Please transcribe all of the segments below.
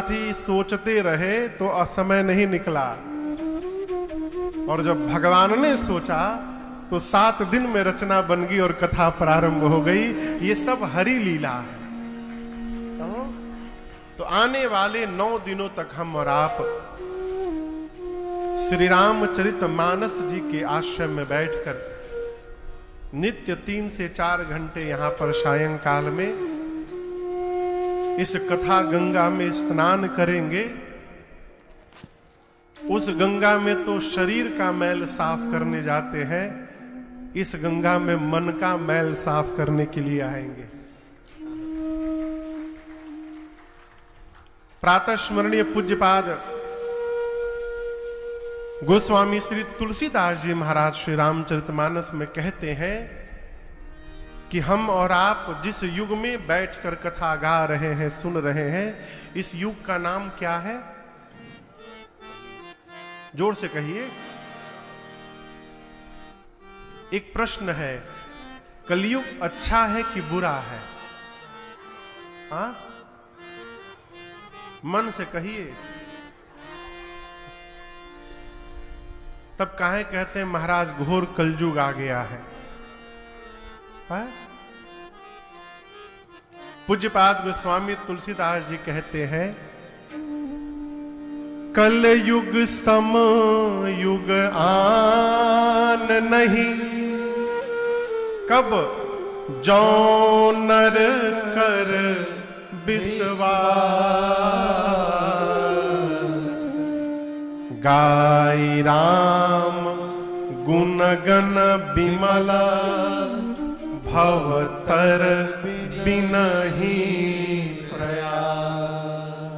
त्रिपाठी सोचते रहे तो असमय नहीं निकला, और जब भगवान ने सोचा तो 7 दिन में रचना बन गई और कथा प्रारंभ हो गई। ये सब हरि लीला है। तो आने वाले 9 दिनों तक हम और आप श्री रामचरित मानस जी के आश्रम में बैठकर नित्य 3 से 4 घंटे यहां पर सायंकाल में इस कथा गंगा में स्नान करेंगे। उस गंगा में तो शरीर का मैल साफ करने जाते हैं, इस गंगा में मन का मैल साफ करने के लिए आएंगे। प्रातः स्मरणीय पूज्यपाद गोस्वामी श्री तुलसीदास जी महाराज श्री रामचरितमानस में कहते हैं कि हम और आप जिस युग में बैठकर कथा गा रहे हैं, सुन रहे हैं, इस युग का नाम क्या है? जोर से कहिए। एक प्रश्न है, कलयुग अच्छा है कि बुरा है? हाँ, मन से कहिए। तब काहे कहते हैं महाराज घोर कलयुग आ गया है? पूज्यपाद गोस्वामी तुलसीदास जी कहते हैं, कल युग सम युग आन नहीं, कब जौ नर कर विश्वास, गाई राम गुण गण बिमल, भवतर बिनहि प्रयास।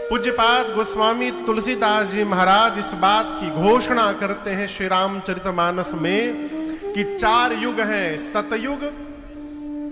पूज्यपाद गोस्वामी तुलसीदास जी महाराज इस बात की घोषणा करते हैं श्री रामचरितमानस में कि 4 युग हैं। सतयुग,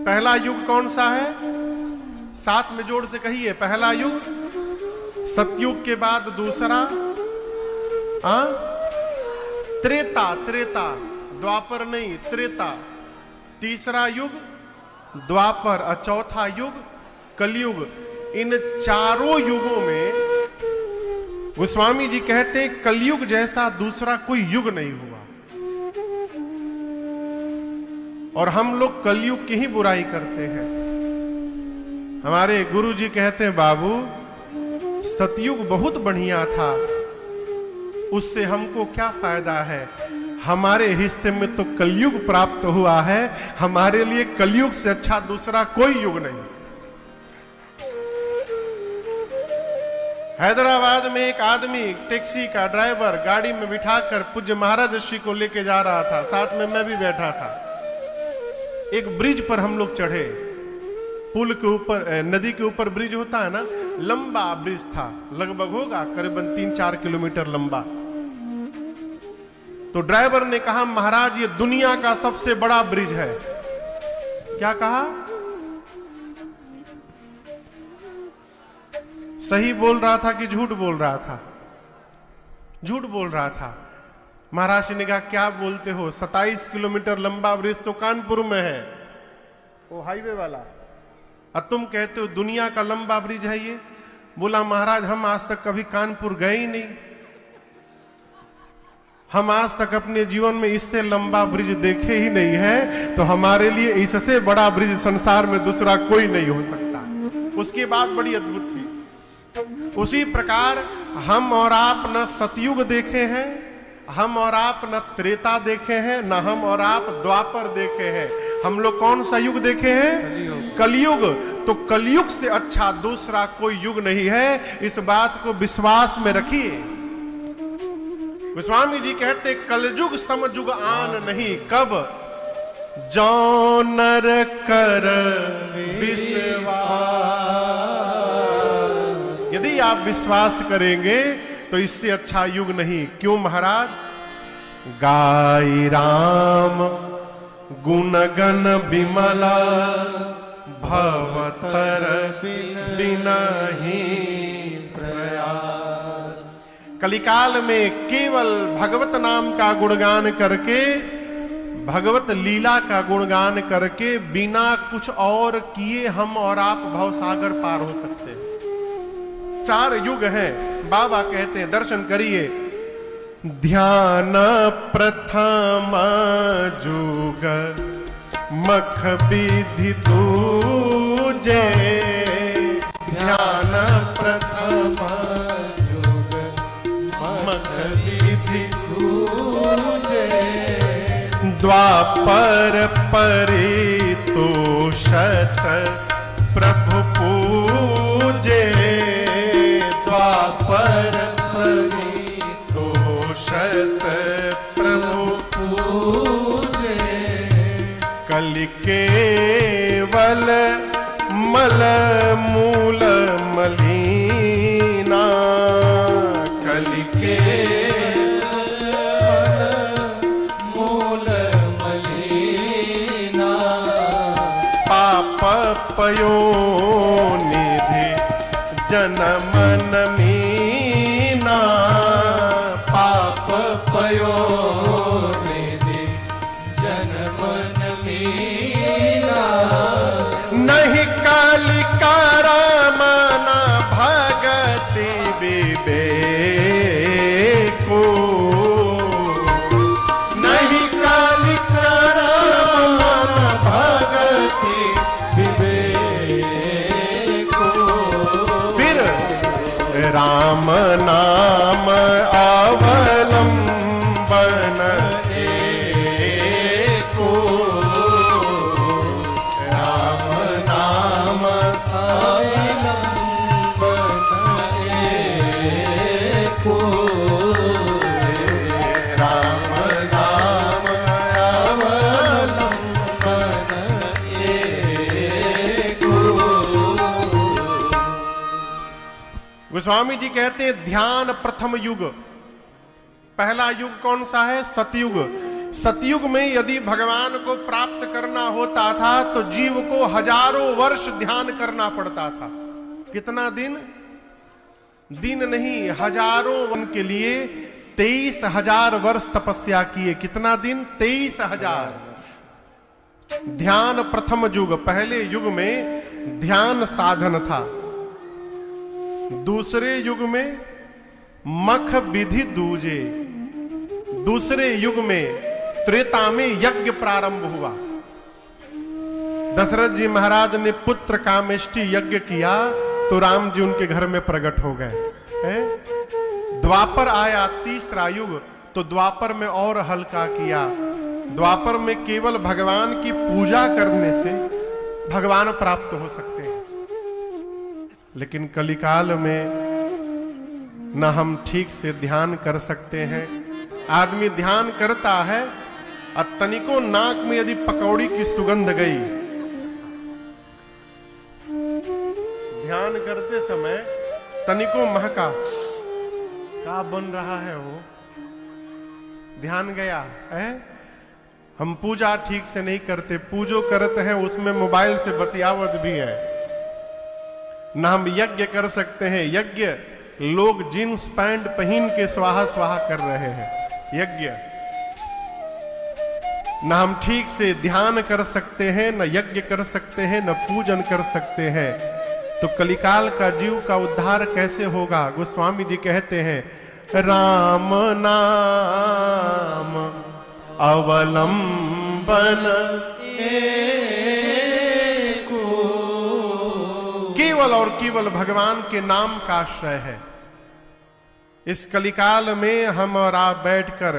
पहला युग कौन सा है? साथ में जोड़ से कहिए, पहला युग। सतयुग के बाद दूसरा त्रेता, त्रेता, द्वापर नहीं, त्रेता। तीसरा युग द्वापर, और चौथा युग कलयुग। इन चारों युगों में गोस्वामी जी कहते हैं कलयुग जैसा दूसरा कोई युग नहीं हुआ। और हम लोग कलयुग की ही बुराई करते हैं। हमारे गुरु जी कहते हैं, बाबू सतयुग बहुत बढ़िया था, उससे हमको क्या फायदा है? हमारे हिस्से में तो कलयुग प्राप्त हुआ है, हमारे लिए कलयुग से अच्छा दूसरा कोई युग नहीं। हैदराबाद में एक आदमी, टैक्सी का ड्राइवर, गाड़ी में बिठाकर पूज्य महाराज श्री को लेके जा रहा था, साथ में मैं भी बैठा था। एक ब्रिज पर हम लोग चढ़े, पुल के ऊपर, नदी के ऊपर ब्रिज होता है ना, लंबा ब्रिज था, लगभग होगा करीबन 3-4 किलोमीटर लंबा। तो ड्राइवर ने कहा, महाराज ये दुनिया का सबसे बड़ा ब्रिज है। क्या कहा? सही बोल रहा था कि झूठ बोल रहा था? झूठ बोल रहा था। महाराज जी ने कहा, क्या बोलते हो, 27 किलोमीटर लंबा ब्रिज तो कानपुर में है, वो हाईवे वाला, और तुम कहते हो दुनिया का लंबा ब्रिज है ये। बोला, महाराज हम आज तक कभी कानपुर गए ही नहीं, हम आज तक अपने जीवन में इससे लंबा ब्रिज देखे ही नहीं है, तो हमारे लिए इससे बड़ा ब्रिज संसार में दूसरा कोई नहीं हो सकता। उसकी बात बड़ी अद्भुत थी। उसी प्रकार हम और आप न सतयुग देखे हैं, हम और आप न त्रेता देखे हैं, न हम और आप द्वापर देखे हैं। हम लोग कौन सा युग देखे हैं? कलयुग। तो कलयुग से अच्छा दूसरा कोई युग नहीं है, इस बात को विश्वास में रखिए। गोस्वामी जी कहते कलयुग समयुग आन नहीं, कब जौ नर कर विश्वास। यदि आप विश्वास करेंगे तो इससे अच्छा युग नहीं। क्यों महाराज? गाई राम गुण गण बिमला, भवतर बिनहि प्रयास। कलिकाल में केवल भगवत नाम का गुणगान करके, भगवत लीला का गुणगान करके, बिना कुछ और किए हम और आप भवसागर पार हो सकते हैं। 4 युग हैं। बाबा कहते हैं दर्शन करिए। ध्यान प्रथम जुग मख विधि दूजे, ध्यान प्रथम जुग मख विधि दूजे, द्वापर परितोषत प्रभु पूजे, द्वापर परितोषत प्रभु पूजे, कलि केवल मल मूल मलीना, कलि केवल मूल मलीना, पाप पयोनिधि जनमन मीना, पाप पयोनिधि जनमन मीना, नहीं कालिका रामना भगति विवेको, नहीं कालिका रामना भगति विवेको, फिर राम नाम अवलंबन एको, राम नाम अवलंबन एको, राम नाम अवलंबन एको। गोस्वामी जी कहते हैं ध्यान प्रथम युग। पहला युग कौन सा है? सतयुग। सतयुग में यदि भगवान को प्राप्त करना होता था तो जीव को हजारों वर्ष ध्यान करना पड़ता था। कितना दिन? दिन नहीं, हजारों वन के लिए 23,000 वर्ष तपस्या किए। कितना दिन? 23,000 वर्ष। ध्यान प्रथम युग। पहले युग में ध्यान साधन था। दूसरे युग में मख विधि दूजे। दूसरे युग में त्रेता में यज्ञ प्रारंभ हुआ। दशरथ जी महाराज ने पुत्र कामेष्टि यज्ञ किया तो राम जी उनके घर में प्रकट हो गए। द्वापर आया तीसरा युग, तो द्वापर में और हल्का किया। द्वापर में केवल भगवान की पूजा करने से भगवान प्राप्त हो सकते हैं। लेकिन कलिकाल में न हम ठीक से ध्यान कर सकते हैं। आदमी ध्यान करता है और तनिको नाक में यदि पकौड़ी की सुगंध गई, ध्यान करते समय तनिको महका, क्या बन रहा है वो, ध्यान गया है। हम पूजा ठीक से नहीं करते, पूजो करते हैं उसमें मोबाइल से बतियावत भी है। न हम यज्ञ कर सकते हैं। यज्ञ लोग जींस पैंट पहन के स्वाहा स्वाहा कर रहे हैं। यज्ञ न हम ठीक से ध्यान कर सकते हैं, न यज्ञ कर सकते हैं, न पूजन कर सकते हैं। तो कलिकाल का जीव का उद्धार कैसे होगा? गोस्वामी जी कहते हैं राम नाम अवलंबन एको। केवल और केवल भगवान के नाम का आश्रय है। इस कलिकाल में हम और आप बैठकर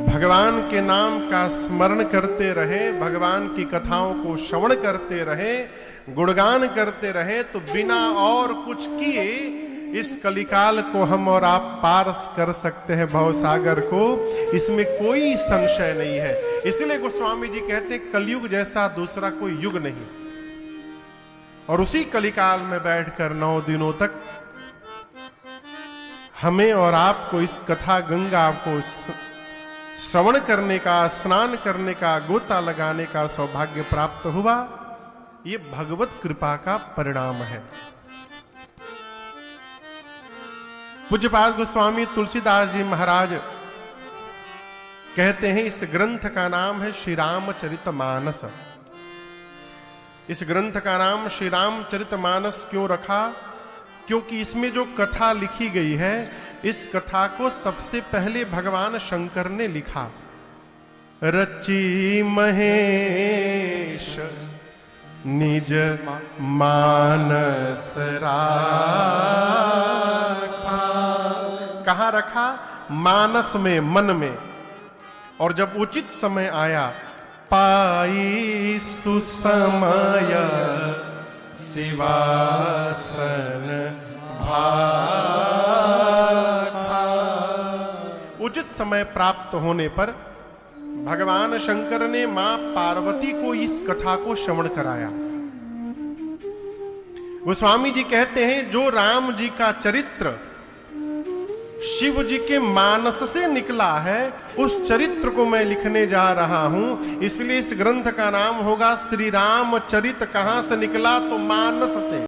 भगवान के नाम का स्मरण करते रहे, भगवान की कथाओं को श्रवण करते रहे, गुणगान करते रहे, तो बिना और कुछ किए इस कलिकाल को हम और आप पार कर सकते हैं, भवसागर को। इसमें कोई संशय नहीं है। इसलिए गोस्वामी जी कहते कलयुग जैसा दूसरा कोई युग नहीं। और उसी कलिकाल में बैठकर 9 दिनों तक हमें और आपको इस कथा गंगा को श्रवण करने का, स्नान करने का, गोता लगाने का सौभाग्य प्राप्त हुआ। ये भगवत कृपा का परिणाम है। पूज्यपाद गोस्वामी तुलसीदास जी महाराज कहते हैं इस ग्रंथ का नाम है श्री रामचरितमानस। इस ग्रंथ का नाम श्री रामचरितमानस क्यों रखा? क्योंकि इसमें जो कथा लिखी गई है, इस कथा को सबसे पहले भगवान शंकर ने लिखा। रची महेश निज मानस राखा। कहाँ रखा? मानस में, मन में। और जब उचित समय आया, पाई सुसमय शिवासन भाखा। उचित समय प्राप्त होने पर भगवान शंकर ने मां पार्वती को इस कथा को श्रवण कराया। गोस्वामी जी कहते हैं, जो राम जी का चरित्र शिव जी के मानस से निकला है, उस चरित्र को मैं लिखने जा रहा हूं। इसलिए इस ग्रंथ का नाम होगा श्री राम चरित। कहां से निकला? तो मानस से।